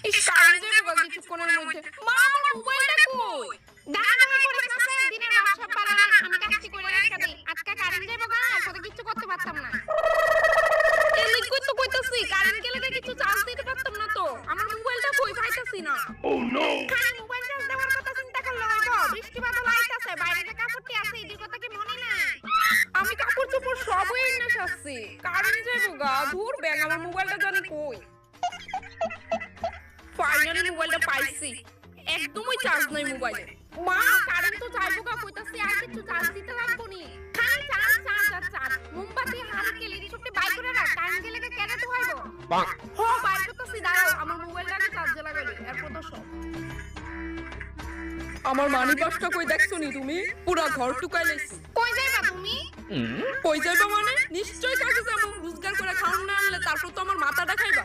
ইস current যাবে কিছুক্ষণের মধ্যে। মা আমার মোবাইলটা কই? দাঁড়া করতেছে দিনের ব্যবসা পালা না আমি কাজটি করে রেখে দেই আজকে কারেন্ট যাইবো গা পরে কিছু করতে পারতাম না এলি কই তো কইতাছি কারেন্ট গেলে কিছু চার্জ দিতে পারতাম না তো। আমার মোবাইলটা কই পাইতাছি না। ও নো খালি মোবাইল চার্জ দেওয়ার কথা চিন্তা করলে হইব বৃষ্টি বাদল আইতাছে বাইরে যে কাপড়টি আছে এদির কথা কি মনে নাই আমি কাপড় চোপড় সবই এনে সারছি। কারেন্ট যাবে গা ধুর ব্যাং আমার মোবাইলটা জানি কই। ফাইনালি মোবাইলটা পাইছি। একদমই চার্জ নাই মোবাইলে। মা কারেন্ট তো যাইবো গা কইতাছি আর কিছু চার্জ দিতে লাগবো নি। খালি চার্জ চার্জ আর চার্জ মোমবাতি হারকেল এর সবটি বাই করে রাখ কারেন্ট গেলে কেন তো হইব হ বাইর করতেছি দাঁড়াও আমার মোবাইলটাকে চার্জে লাগাইলে এরপর তো সব। আমার মানি পাসটা কই দেখছো নি তুমি? পুরা ঘর টুকাই লাইছি। কই যাইবা তুমি কই যাইবা মানে নিশ্চয়ই কাছে যাবো। রোজগার করে খাওন না আনলে তারপর তো আমার মাথাটা খাইবা।